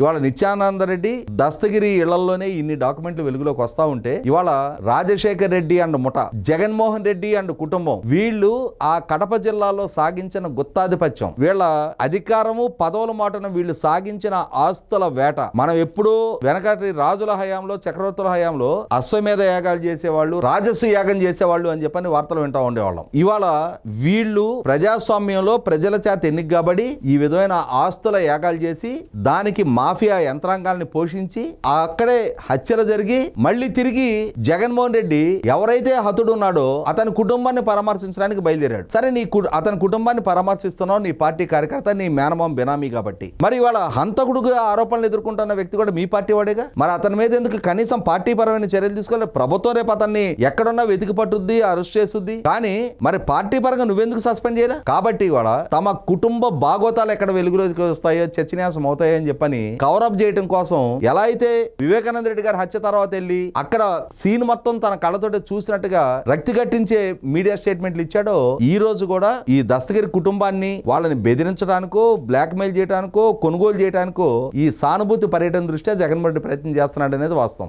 ఇవాళ నిత్యానంద రెడ్డి దస్తగిరి ఇళ్లలోనే ఇన్ని డాక్యుమెంట్లు వెలుగులోకి వస్తా ఉంటే ఇవాళ రాజశేఖర్ రెడ్డి అండ్ ముఠ, జగన్మోహన్ రెడ్డి అండ్ కుటుంబం, వీళ్ళు ఆ కడప జిల్లాలో సాగించిన గుత్తాధిపత్యం, వీళ్ళ అధికారము పదవుల మాటను వీళ్ళు సాగించిన ఆస్తుల వేట మనం ఎప్పుడూ వెనకటి రాజుల హయాంలో, చక్రవర్తుల హయాంలో అశ్వమేధ యాగాలు చేసేవాళ్ళు, రాజస్సు యాగం చేసేవాళ్ళు అని చెప్పని వార్తలు వింటా ఉండేవాళ్ళం. ఇవాళ వీళ్ళు ప్రజాస్వామ్యంలో ప్రజల చేత ఎన్నిక కాబడి ఈ విధమైన ఆస్తుల యాగాలు చేసి దానికి మాఫియా యంత్రాంగాల్ని పోషించి అక్కడే హత్యలు జరిగి మళ్ళీ తిరిగి జగన్మోహన్ రెడ్డి ఎవరైతే హతుడు ఉన్నాడో అతని కుటుంబాన్ని పరామర్శించడానికి బయలుదేరాడు. సరే, అతని కుటుంబాన్ని పరామర్శిస్తున్నావు, నీ పార్టీ కార్యకర్త, నీ మేనమామ బినామీ కాబట్టి. మరి ఇవాళ హంతకుడుగా ఆరోపణలు ఎదుర్కొంటున్న వ్యక్తి కూడా మీ పార్టీ వాడేగా. మరి అతని మీద ఎందుకు కనీసం పార్టీ పరమైన చర్యలు తీసుకోవాలి? ప్రభుత్వం రేపు అతన్ని ఎక్కడున్నా వెతికి పట్టుద్ది, అరెస్ట్ చేస్తుంది. కానీ మరి పార్టీ పరంగా నువ్వెందుకు సస్పెండ్ చేయరా? కాబట్టి కూడా తమ కుటుంబ బాగోతాలు ఎక్కడ వెలుగులోకి వస్తాయో, చర్చనీయాంశం అవుతాయో అని చెప్పని కవరప్ చేయడం కోసం ఎలా అయితే వివేకానంద రెడ్డి గారి హత్య తర్వాత వెళ్ళి అక్కడ సీన్ మొత్తం తన కళ్ళతోటి చూసినట్టుగా రక్తి కట్టించే మీడియా స్టేట్మెంట్లు ఇచ్చాడో, ఈ రోజు కూడా ఈ దస్తగిరి కుటుంబాన్ని వాళ్ళని బెదిరించడానికో, బ్లాక్ మెయిల్ చేయడానికో, కొనుగోలు చేయడానికో ఈ సానుభూతి పర్యటన దృష్ట్యా జగన్మోహన్ రెడ్డి ప్రయత్నం చేస్తున్నాడు అనేది వాస్తవం.